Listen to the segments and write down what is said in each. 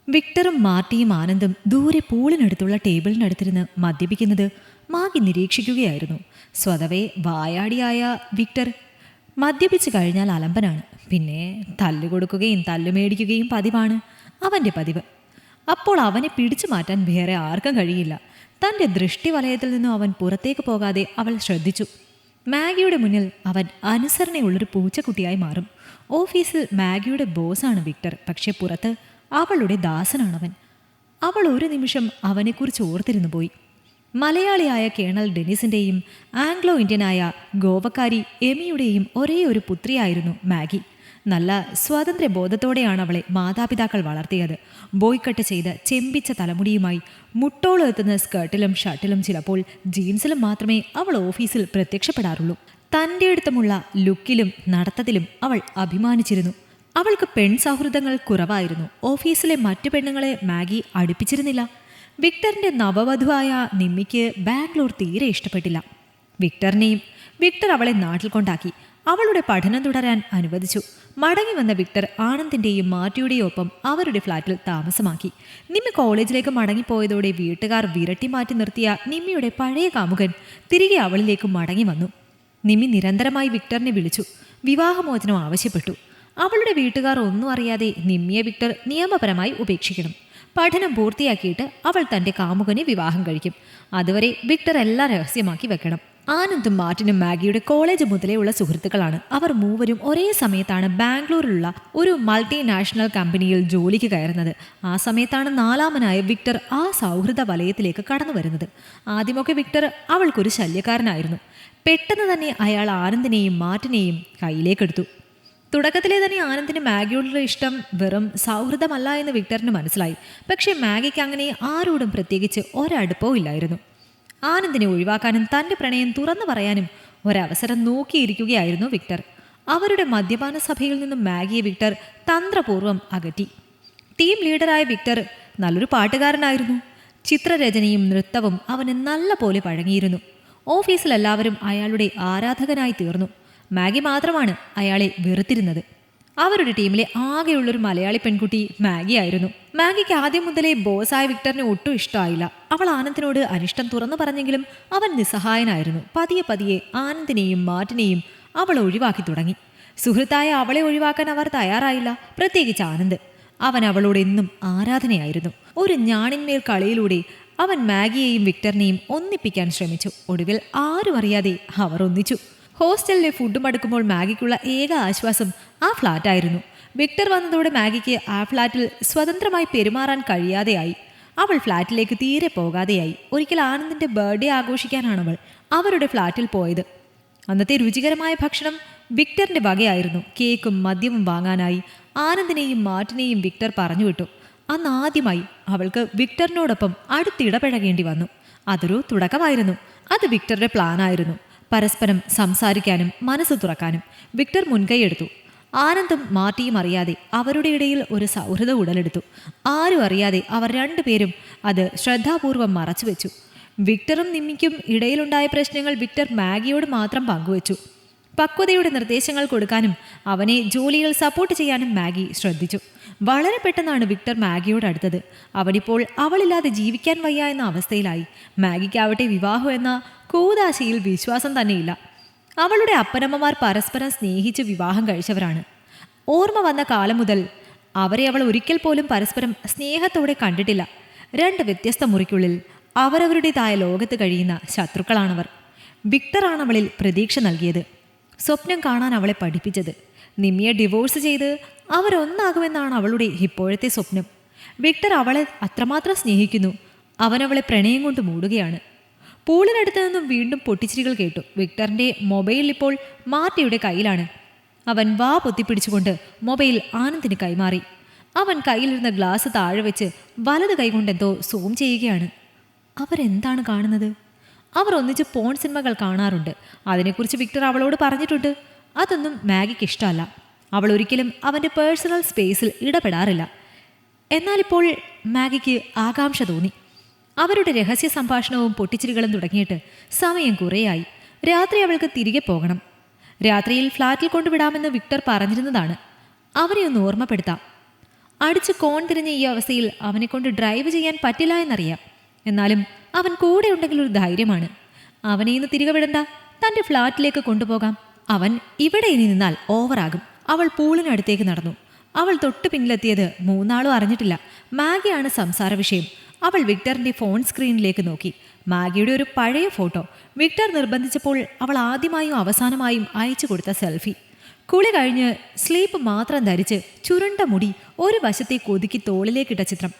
വിക്ടറും മാർട്ടിയും ആനന്ദും ദൂരെ പൂളിനടുത്തുള്ള ടേബിളിനടുത്തിരുന്ന് മദ്യപിക്കുന്നത് മാഗി നിരീക്ഷിക്കുകയായിരുന്നു. സ്വതവേ വായാടിയായ വിക്ടർ മദ്യപിച്ചു കഴിഞ്ഞാൽ അലമ്പനാണ്. പിന്നെ തല്ലുകൊടുക്കുകയും തല്ലുമേടിക്കുകയും പതിവാണ് അവൻ്റെ പതിവ്. അപ്പോൾ അവനെ പിടിച്ചു മാറ്റാൻ വേറെ ആർക്കും കഴിയില്ല. തൻ്റെ ദൃഷ്ടിവലയത്തിൽ നിന്നും അവൻ പുറത്തേക്ക് പോകാതെ അവൾ ശ്രദ്ധിച്ചു. മാഗിയുടെ മുന്നിൽ അവൻ അനുസരണയുള്ളൊരു പൂച്ചക്കുട്ടിയായി മാറും. ഓഫീസിൽ മാഗിയുടെ ബോസാണ് വിക്ടർ, പക്ഷെ പുറത്ത് അവളുടെ ദാസനാണവൻ. അവൾ ഒരു നിമിഷം അവനെക്കുറിച്ച് ഓർത്തിരുന്നു പോയി. മലയാളിയായ കേണൽ ഡെനിസിൻ്റെയും ആംഗ്ലോ ഇന്ത്യനായ ഗോവക്കാരി എമിയുടെയും ഒരേ ഒരു പുത്രിയായിരുന്നു മാഗി. നല്ല സ്വാതന്ത്ര്യബോധത്തോടെയാണ് അവളെ മാതാപിതാക്കൾ വളർത്തിയത്. ബോയ്ക്കട്ട് ചെയ്ത് ചെമ്പിച്ച തലമുടിയുമായി മുട്ടോളം എത്തുന്ന സ്കേർട്ടിലും ഷർട്ടിലും ചിലപ്പോൾ ജീൻസിലും മാത്രമേ അവൾ ഓഫീസിൽ പ്രത്യക്ഷപ്പെടാറുള്ളൂ. തൻ്റെ അടുത്തുമുള്ള ലുക്കിലും നടത്തത്തിലും അവൾ അഭിമാനിച്ചിരുന്നു. അവൾക്ക് സൗഹൃദങ്ങൾ കുറവായിരുന്നു. ഓഫീസിലെ മറ്റു പെണ്ണുങ്ങളെ മാഗി അടുപ്പിച്ചിരുന്നില്ല. വിക്ടറിൻ്റെ നവവധുവായ നിമ്മിക്ക് ബാംഗ്ലൂർ തീരെ ഇഷ്ടപ്പെട്ടില്ല. വിക്ടർ അവളെ നാട്ടിൽ കൊണ്ടാക്കി. അവളുടെ പഠനം തുടരാൻ അനുവദിച്ചു. മടങ്ങി വന്ന വിക്ടർ ആനന്ദിൻ്റെയും മാർട്ടിയുടെയും ഒപ്പം അവരുടെ ഫ്ലാറ്റിൽ താമസമാക്കി. നിമ്മി കോളേജിലേക്ക് മടങ്ങിപ്പോയതോടെ വീട്ടുകാർ വിരട്ടി മാറ്റി നിർത്തിയ നിമ്മിയുടെ പഴയ കാമുകൻ തിരികെ അവളിലേക്ക് മടങ്ങി വന്നു. നിമ്മി നിരന്തരമായി വിക്ടറിനെ വിളിച്ചു. വിവാഹമോചനം ആവശ്യപ്പെട്ടു. അവളുടെ വീട്ടുകാർ ഒന്നും അറിയാതെ നിമ്മിയെ വിക്ടർ നിയമപരമായി ഉപേക്ഷിക്കണം. പഠനം പൂർത്തിയാക്കിയിട്ട് അവൾ തൻ്റെ കാമുകനെ വിവാഹം കഴിക്കും. അതുവരെ വിക്ടർ എല്ലാം രഹസ്യമാക്കി വെക്കണം. ആനന്ദും മാർട്ടിനും മാഗിയുടെ കോളേജ് മുതലേയുള്ള സുഹൃത്തുക്കളാണ്. അവർ മൂവരും ഒരേ സമയത്താണ് ബാംഗ്ലൂരിലുള്ള ഒരു മൾട്ടിനാഷണൽ കമ്പനിയിൽ ജോലിക്ക് കയറുന്നത്. ആ സമയത്താണ് നാലാമനായ വിക്ടർ ആ സൗഹൃദ വലയത്തിലേക്ക് കടന്നു വരുന്നത്. ആദ്യമൊക്കെ വിക്ടർ അവൾക്കൊരു ശല്യക്കാരനായിരുന്നു. പെട്ടെന്ന് തന്നെ അയാൾ ആനന്ദിനെയും മാർട്ടിനെയും കയ്യിലേക്കെടുത്തു. തുടക്കത്തിലെ തന്നെ ആനന്ദിന് മാഗിയോടുള്ള ഇഷ്ടം വെറും സൗഹൃദമല്ല എന്ന് വിക്ടറിന് മനസ്സിലായി. പക്ഷേ മാഗിക്ക് അങ്ങനെ ആരോടും പ്രത്യേകിച്ച് ഒരടുപ്പവും ഇല്ലായിരുന്നു. ആനന്ദിനെ ഒഴിവാക്കാനും തൻ്റെ പ്രണയം തുറന്നു പറയാനും ഒരവസരം നോക്കിയിരിക്കുകയായിരുന്നു വിക്ടർ. അവരുടെ മദ്യപാന സഭയിൽ നിന്നും മാഗിയെ വിക്ടർ തന്ത്രപൂർവ്വം അകറ്റി. ടീം ലീഡറായ വിക്ടർ നല്ലൊരു പാട്ടുകാരനായിരുന്നു. ചിത്രരചനയും നൃത്തവും അവന് നല്ല പോലെ പഴങ്ങിയിരുന്നു. ഓഫീസിൽ എല്ലാവരും അയാളുടെ ആരാധകനായി തീർന്നു. മാഗി മാത്രമാണ് അയാളെ വെറുത്തിരുന്നത്. അവരുടെ ടീമിലെ ആകെയുള്ളൊരു മലയാളി പെൺകുട്ടി മാഗി ആയിരുന്നു. മാഗിക്ക് ആദ്യം മുതലേ ബോസായ വിക്ടറിനെ ഒട്ടും ഇഷ്ടമായില്ല. അവൾ ആനന്ദിനോട് അനിഷ്ടം തുറന്നു പറഞ്ഞെങ്കിലും അവൻ നിസ്സഹായനായിരുന്നു. പതിയെ ആനന്ദിനെയും മാർട്ടിനെയും അവൾ ഒഴിവാക്കി തുടങ്ങി. സുഹൃത്തായ അവളെ ഒഴിവാക്കാൻ അവർ തയ്യാറായില്ല, പ്രത്യേകിച്ച് ആനന്ദ്. അവൻ അവളോട് എന്നും ആരാധനയായിരുന്നു. ഒരു ഞാണിന്മേൽ കളിയിലൂടെ അവൻ മാഗിയെയും വിക്ടറിനെയും ഒന്നിപ്പിക്കാൻ ശ്രമിച്ചു. ഒടുവിൽ ആരും അറിയാതെ അവർ ഒന്നിച്ചു. ഹോസ്റ്റലിലെ ഫുഡ് മടുക്കുമ്പോൾ മാഗിക്കുള്ള ഏക ആശ്വാസം ആ ഫ്ലാറ്റായിരുന്നു. വിക്ടർ വന്നതോടെ മാഗിക്ക് ആ ഫ്ലാറ്റിൽ സ്വതന്ത്രമായി പെരുമാറാൻ കഴിയാതെയായി. അവൾ ഫ്ലാറ്റിലേക്ക് തീരെ പോകാതെയായി. ഒരിക്കൽ ആനന്ദിൻ്റെ ബർത്ത്ഡേ ആഘോഷിക്കാനാണവൾ അവരുടെ ഫ്ലാറ്റിൽ പോയത്. അന്നത്തെ രുചികരമായ ഭക്ഷണം വിക്ടറിൻ്റെ വകയായിരുന്നു. കേക്കും മദ്യവും വാങ്ങാനായി ആനന്ദിനെയും മാർട്ടിനെയും വിക്ടർ പറഞ്ഞുവിട്ടു. അന്ന് ആദ്യമായി അവൾക്ക് വിക്ടറിനോടൊപ്പം അടുത്തിടപഴകേണ്ടി വന്നു. അതൊരു തുടക്കമായിരുന്നു. അത് വിക്ടറുടെ പ്ലാനായിരുന്നു. പരസ്പരം സംസാരിക്കാനും മനസ്സ് തുറക്കാനും വിക്ടർ മുൻകൈയെടുത്തു. ആനന്ദും മാർട്ടിയും അറിയാതെ അവരുടെ ഇടയിൽ ഒരു സൗഹൃദം ഉടലെടുത്തു. ആരും അറിയാതെ അവർ രണ്ടുപേരും അത് ശ്രദ്ധാപൂർവം മറച്ചുവെച്ചു. വിക്ടറും നിമ്മിക്കും ഇടയിലുണ്ടായ പ്രശ്നങ്ങൾ വിക്ടർ മാഗിയോട് മാത്രം പങ്കുവച്ചു. പക്വതയുടെ നിർദ്ദേശങ്ങൾ കൊടുക്കാനും അവനെ ജോലിയിൽ സപ്പോർട്ട് ചെയ്യാനും മാഗി ശ്രദ്ധിച്ചു. വളരെ പെട്ടെന്നാണ് വിക്ടർ മാഗിയോട് അടുത്തത്. അവനിപ്പോൾ അവളില്ലാതെ ജീവിക്കാൻ വയ്യ എന്ന അവസ്ഥയിലായി. മാഗിക്കാവട്ടെ വിവാഹം എന്ന കൂദാശയിൽ വിശ്വാസം തന്നെയില്ല. അവളുടെ അപ്പനമ്മമാർ പരസ്പരം സ്നേഹിച്ച് വിവാഹം കഴിച്ചവരാണ്. ഓർമ്മ വന്ന കാലം മുതൽ അവരെ അവൾ ഒരിക്കൽ പോലും പരസ്പരം സ്നേഹത്തോടെ കണ്ടിട്ടില്ല. രണ്ട് വ്യത്യസ്ത മുറിക്കുള്ളിൽ അവരവരുടേതായ ലോകത്ത് കഴിയുന്ന ശത്രുക്കളാണവർ. വിക്ടറാണ് അവളിൽ പ്രതീക്ഷ നൽകിയത്, സ്വപ്നം കാണാൻ അവളെ പഠിപ്പിച്ചത്. നിമ്മിയെ ഡിവോഴ്സ് ചെയ്ത് അവരൊന്നാകുമെന്നാണ് അവളുടെ ഇപ്പോഴത്തെ സ്വപ്നം. വിക്ടർ അവളെ അത്രമാത്രം സ്നേഹിക്കുന്നു. അവനവളെ പ്രണയം കൊണ്ട് മൂടുകയാണ്. പൂളിനടുത്ത് നിന്നും വീണ്ടും പൊട്ടിച്ചിരികൾ കേട്ടു. വിക്ടറിൻ്റെ മൊബൈൽ ഇപ്പോൾ മാർട്ടിയുടെ കയ്യിലാണ്. അവൻ വാ പൊത്തിപ്പിടിച്ചുകൊണ്ട് മൊബൈൽ ആനന്ദിന് കൈമാറി. അവൻ കയ്യിലിരുന്ന ഗ്ലാസ് താഴെ വെച്ച് വലത് കൈകൊണ്ടെന്തോ സൂം ചെയ്യുകയാണ്. അവരെന്താണ് കാണുന്നത്? അവർ ഒന്നിച്ച് പോൺ സിനിമകൾ കാണാറുണ്ട്. അതിനെക്കുറിച്ച് വിക്ടർ അവളോട് പറഞ്ഞിട്ടുണ്ട്. അതൊന്നും മാഗിക്ക് ഇഷ്ടമല്ല. അവൾ ഒരിക്കലും അവൻ്റെ പേഴ്സണൽ സ്പേസിൽ ഇടപെടാറില്ല. എന്നാലിപ്പോൾ മാഗിക്ക് ആകാംക്ഷ തോന്നി. അവരുടെ രഹസ്യ സംഭാഷണവും പൊട്ടിച്ചിരികളും തുടങ്ങിയിട്ട് സമയം കുറേയായി. രാത്രി അവൾക്ക് തിരികെ പോകണം. രാത്രിയിൽ ഫ്ലാറ്റിൽ കൊണ്ടുവിടാമെന്ന് വിക്ടർ പറഞ്ഞിരുന്നതാണ്. അവരെ ഒന്ന് ഓർമ്മപ്പെടുത്താം. അടിച്ച് കോൺ തിരിഞ്ഞ ഈ അവസ്ഥയിൽ അവനെ കൊണ്ട് ഡ്രൈവ് ചെയ്യാൻ പറ്റില്ല എന്നറിയാം. എന്നാലും അവൻ കൂടെ ഉണ്ടെങ്കിൽ ഒരു ധൈര്യമാണ്. അവനെ ഇന്ന് തിരികെ വിടണ്ട, തൻ്റെ ഫ്ലാറ്റിലേക്ക് കൊണ്ടുപോകാം. അവൻ ഇവിടെ ഇനി നിന്നാൽ ഓവറാകും. അവൾ പൂളിനടുത്തേക്ക് നടന്നു. അവൾ തൊട്ടു പിന്നിലെത്തിയത് മൂന്നാളും അറിഞ്ഞിട്ടില്ല. മാഗിയാണ് സംസാര വിഷയം. അവൾ വിക്ടറിന്റെ ഫോൺ സ്ക്രീനിലേക്ക് നോക്കി. മാഗിയുടെ ഒരു പഴയ ഫോട്ടോ. വിക്ടർ നിർബന്ധിച്ചപ്പോൾ അവൾ ആദ്യമായും അവസാനമായും അയച്ചു കൊടുത്ത സെൽഫി. കുളി കഴിഞ്ഞ് സ്ലീപ്പ് മാത്രം ധരിച്ച് ചുരുണ്ട മുടി ഒരു വശത്തേക്ക് ഒതുക്കി തോളിലേക്കിട്ട ചിത്രം.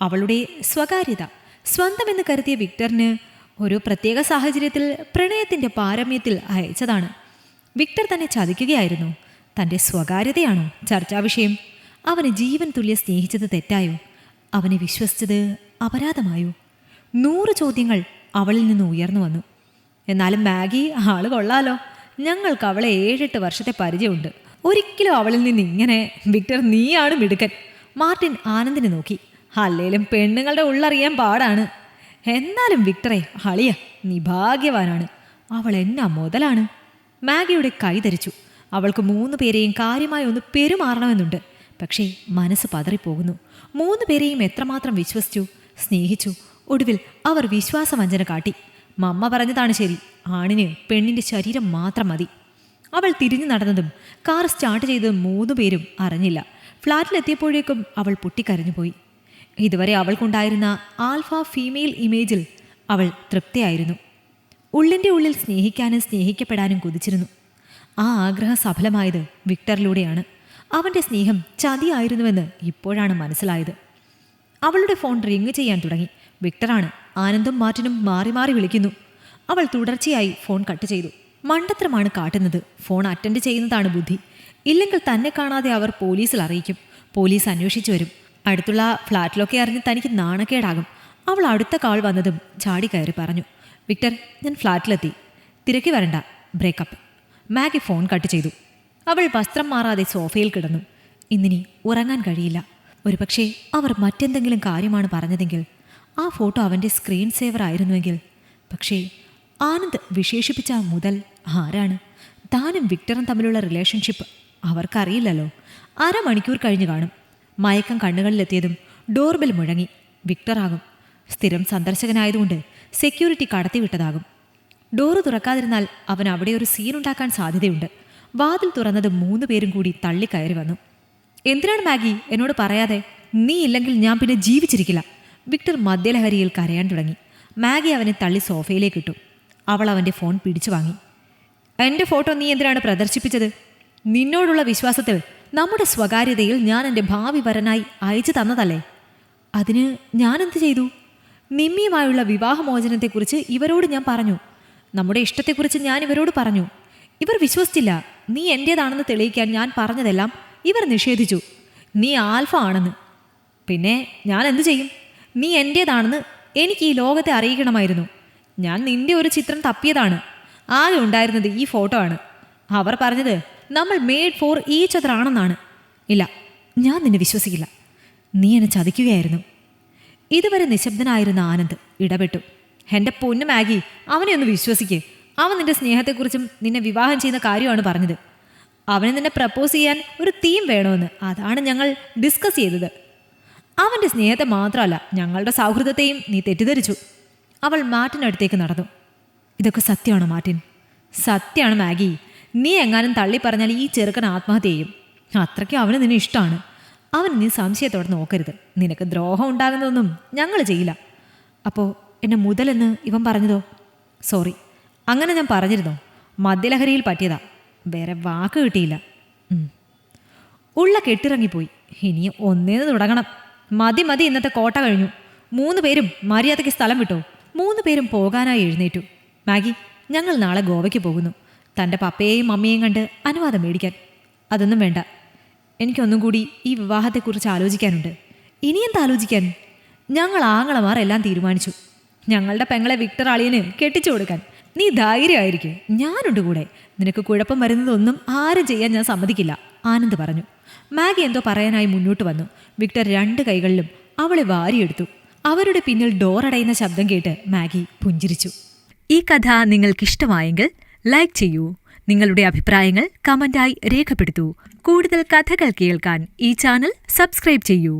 അവളുടെ സ്വകാര്യത സ്വന്തമെന്ന് കരുതിയ വിക്ടറിന് ഒരു പ്രത്യേക സാഹചര്യത്തിൽ പ്രണയത്തിന്റെ പാരമ്യത്തിൽ അയച്ചതാണ്. വിക്ടർ തന്നെ ചതിക്കുകയായിരുന്നു. തൻ്റെ സ്വകാര്യതയാണോ ചർച്ചാ വിഷയം? അവന് ജീവൻ തുല്യ സ്നേഹിച്ചത് തെറ്റായോ? അവനെ വിശ്വസിച്ചത് അപരാധമായോ? 100 ചോദ്യങ്ങൾ അവളിൽ നിന്ന് ഉയർന്നു വന്നു. എന്നാലും മാഗി ആള് കൊള്ളാലോ. ഞങ്ങൾക്ക് അവളെ 7-8 വർഷത്തെ പരിചയമുണ്ട്. ഒരിക്കലും അവളിൽ നിന്ന് ഇങ്ങനെ. വിക്ടർ, നീയാണ് മിടുക്കൻ. മാർട്ടിൻ ആനന്ദിനെ നോക്കി. അല്ലേലും പെണ്ണുങ്ങളുടെ ഉള്ളറിയാൻ പാടാണ്. എന്നാലും വിക്ടറെ, അളിയ, നീ ഭാഗ്യവാനാണ്. അവൾ എന്നാ മുതലാണ്. മാഗിയുടെ കൈ ധരിച്ചു. അവൾക്ക് 3 പേരെയും കാര്യമായി ഒന്ന് പെരുമാറണമെന്നുണ്ട്. പക്ഷേ മനസ്സ് പതറിപ്പോകുന്നു. 3 പേരെയും എത്രമാത്രം വിശ്വസിച്ചു, സ്നേഹിച്ചു. ഒടുവിൽ അവർ വിശ്വാസവഞ്ചന കാട്ടി. മമ്മ പറഞ്ഞതാണ് ശരി, ആണിന് പെണ്ണിൻ്റെ ശരീരം മാത്രം മതി. അവൾ തിരിഞ്ഞു നടന്നതും കാർ സ്റ്റാർട്ട് ചെയ്തതും 3 പേരും അറിഞ്ഞില്ല. ഫ്ലാറ്റിലെത്തിയപ്പോഴേക്കും അവൾ പൊട്ടിക്കരഞ്ഞുപോയി. ഇതുവരെ അവൾക്കുണ്ടായിരുന്ന ആൽഫ ഫീമെയിൽ ഇമേജിൽ അവൾ തൃപ്തിയായിരുന്നു. ഉള്ളിൻ്റെ ഉള്ളിൽ സ്നേഹിക്കാനും സ്നേഹിക്കപ്പെടാനും കൊതിച്ചിരുന്നു. ആ ആഗ്രഹം സഫലമായത് വിക്ടറിലൂടെയാണ്. അവൻ്റെ സ്നേഹം ചതിയായിരുന്നുവെന്ന് ഇപ്പോഴാണ് മനസ്സിലായത്. അവളുടെ ഫോൺ റിങ് ചെയ്യാൻ തുടങ്ങി. വിക്ടറാണ്. ആനന്ദും മാർട്ടിനും മാറി മാറി വിളിക്കുന്നു. അവൾ തുടർച്ചയായി ഫോൺ കട്ട് ചെയ്തു. മണ്ടത്തരമാണ് കാട്ടുന്നത്. ഫോൺ അറ്റൻഡ് ചെയ്യുന്നതാണ് ബുദ്ധി. ഇല്ലെങ്കിൽ തന്നെ കാണാതെ അവർ പോലീസിൽ അറിയിക്കും. പോലീസ് അന്വേഷിച്ചു വരും. അടുത്തുള്ള ഫ്ലാറ്റിലൊക്കെ അറിഞ്ഞ് തനിക്ക് നാണക്കേടാകും. അവൾ അടുത്ത കാൾ വന്നതും ചാടിക്കയറി പറഞ്ഞു, വിക്ടർ, ഞാൻ ഫ്ലാറ്റിലെത്തി. തിരക്കി വരണ്ട. ബ്രേക്കപ്പ്. മാഗി ഫോൺ കട്ട് ചെയ്തു. അവൾ വസ്ത്രം മാറാതെ സോഫയിൽ കിടന്നു. ഇന്നിനി ഉറങ്ങാൻ കഴിയില്ല. ഒരുപക്ഷെ അവർ മറ്റെന്തെങ്കിലും കാര്യമാണ് പറഞ്ഞതെങ്കിൽ, ആ ഫോട്ടോ അവൻ്റെ സ്ക്രീൻ സേവർ ആയിരുന്നുവെങ്കിൽ. പക്ഷേ ആനന്ദ് വിശേഷിപ്പിച്ച മുതൽ ആരാണ്? താനും വിക്ടറും തമ്മിലുള്ള റിലേഷൻഷിപ്പ് അവർക്കറിയില്ലല്ലോ. 1/2 മണിക്കൂർ കഴിഞ്ഞ് കാണും. മയക്കം കണ്ണുകളിലെത്തിയതും ഡോർബെൽ മുഴങ്ങി. വിക്ടറാകും. സ്ഥിരം സന്ദർശകനായതുകൊണ്ട് സെക്യൂരിറ്റി കടത്തിവിട്ടതാകും. ഡോറ് തുറക്കാതിരുന്നാൽ അവൻ അവിടെ ഒരു സീനുണ്ടാക്കാൻ സാധ്യതയുണ്ട്. വാതിൽ തുറന്നത് 3 പേരും കൂടി തള്ളിക്കയറി വന്നു. എന്തിനാണ് മാഗി എന്നോട് പറയാതെ? നീ ഇല്ലെങ്കിൽ ഞാൻ പിന്നെ ജീവിച്ചിരിക്കില്ല. വിക്ടർ മദ്യലഹരിയിൽ കരയാൻ തുടങ്ങി. മാഗി അവനെ തള്ളി സോഫയിലേക്കിട്ടു. അവൾ അവൻ്റെ ഫോൺ പിടിച്ചു വാങ്ങി. എൻ്റെ ഫോട്ടോ നീ എന്തിനാണ് പ്രദർശിപ്പിച്ചത്? നിന്നോടുള്ള വിശ്വാസത്തിൽ, നമ്മുടെ സ്വകാര്യതയിൽ ഞാൻ എൻ്റെ ഭാവി വരനായി അയച്ചു തന്നതല്ലേ? അതിന് ഞാനെന്ത് ചെയ്തു? നിമ്മിയുമായുള്ള വിവാഹമോചനത്തെക്കുറിച്ച് ഇവരോട് ഞാൻ പറഞ്ഞു. നമ്മുടെ ഇഷ്ടത്തെക്കുറിച്ച് ഞാൻ ഇവരോട് പറഞ്ഞു. ഇവർ വിശ്വസിച്ചില്ല. നീ എൻ്റേതാണെന്ന് തെളിയിക്കാൻ ഞാൻ പറഞ്ഞതെല്ലാം ഇവർ നിഷേധിച്ചു. നീ ആൽഫ ആണെന്ന്. പിന്നെ ഞാൻ എന്തു ചെയ്യും? നീ എൻ്റേതാണെന്ന് എനിക്ക് ഈ ലോകത്തെ അറിയിക്കണമായിരുന്നു. ഞാൻ നിന്റെ ഒരു ചിത്രം തപ്പിയതാണ്. ആകെ ഉണ്ടായിരുന്നത് ഈ ഫോട്ടോ ആണ്. അവർ പറഞ്ഞത് നമ്മൾ മെയ്ഡ് ഫോർ ഈച്ച് അതർ ആണെന്നാണ്. ഇല്ല, ഞാൻ നിന്നെ വിശ്വസിക്കില്ല. നീ എന്നെ ചതിക്കുകയായിരുന്നു. ഇതുവരെ നിശബ്ദനായിരുന്ന ആനന്ദ് ഇടപെട്ടു. എൻ്റെ പൊന്നു മാഗി, അവനെ ഒന്ന് വിശ്വസിക്ക്. അവൻ നിന്റെ സ്നേഹത്തെക്കുറിച്ചും നിന്നെ വിവാഹം ചെയ്യുന്ന കാര്യമാണ് പറഞ്ഞത്. അവന് നിന്നെ പ്രപ്പോസ് ചെയ്യാൻ ഒരു തീം വേണമെന്ന്. അതാണ് ഞങ്ങൾ ഡിസ്കസ് ചെയ്തത്. അവൻ്റെ സ്നേഹത്തെ മാത്രമല്ല, ഞങ്ങളുടെ സൗഹൃദത്തെയും നീ തെറ്റിദ്ധരിച്ചു. അവൾ മാർട്ടിനടുത്തേക്ക് നടന്നു. ഇതൊക്കെ സത്യമാണോ മാർട്ടിൻ? സത്യമാണ് മാഗി. നീ എങ്ങാനും തള്ളി പറഞ്ഞാൽ ഈ ചെറുക്കൻ ആത്മഹത്യ ചെയ്യും. അത്രയ്ക്കും അവന് നിന്നെ ഇഷ്ടമാണ്. അവൻ നീ സംശയത്തോടെ നോക്കരുത്. നിനക്ക് ദ്രോഹം ഉണ്ടാകുന്നതൊന്നും ഞങ്ങൾ ചെയ്യില്ല. അപ്പോൾ എന്നെ മുതലെന്ന് ഇവൻ പറഞ്ഞതോ? സോറി, അങ്ങനെ ഞാൻ പറഞ്ഞിരുന്നോ? മദ്യലഹരിയിൽ പറ്റിയതാ. വേറെ വാക്ക് കിട്ടിയില്ല. ഉള്ള കെട്ടിറങ്ങിപ്പോയി. ഇനി ഒന്നേന്ന് തുടങ്ങണം. മതി മതി, ഇന്നത്തെ കോട്ട കഴിഞ്ഞു. 3 പേരും മര്യാദയ്ക്ക് സ്ഥലം വിട്ടോ. 3 പേരും പോകാനായി എഴുന്നേറ്റു. മാഗി, ഞങ്ങൾ നാളെ ഗോവയ്ക്ക് പോകുന്നു. തൻ്റെ പപ്പയെയും മമ്മിയെയും കണ്ട് അനുവാദം മേടിക്കാൻ. അതൊന്നും വേണ്ട. എനിക്കൊന്നും കൂടി ഈ വിവാഹത്തെക്കുറിച്ച് ആലോചിക്കാനുണ്ട്. ഇനിയെന്താ ആലോചിക്കാൻ? ഞങ്ങൾ ആങ്ങളമാർ എല്ലാം തീരുമാനിച്ചു. ഞങ്ങളുടെ പെങ്ങളെ വിക്ടർ അളിയന് കെട്ടിച്ചു കൊടുക്കാൻ. നീ ധൈര്യമായിരിക്കും. ഞാനുണ്ട് കൂടെ. നിനക്ക് കുഴപ്പം വരുന്നതൊന്നും ആരും ചെയ്യാൻ ഞാൻ സമ്മതിക്കില്ല, ആനന്ദ് പറഞ്ഞു. മാഗി എന്തോ പറയാനായി മുന്നോട്ട് വന്നു. വിക്ടർ 2 കൈകളിലും അവളെ വാരിയെടുത്തു. അവരുടെ പിന്നിൽ ഡോറടയുന്ന ശബ്ദം കേട്ട് മാഗി പുഞ്ചിരിച്ചു. ഈ കഥ നിങ്ങൾക്കിഷ്ടമായെങ്കിൽ ലൈക്ക് ചെയ്യൂ. നിങ്ങളുടെ അഭിപ്രായങ്ങൾ കമന്റായി രേഖപ്പെടുത്തൂ. കൂടുതൽ കഥകൾ കേൾക്കാൻ ഈ ചാനൽ സബ്സ്ക്രൈബ് ചെയ്യൂ.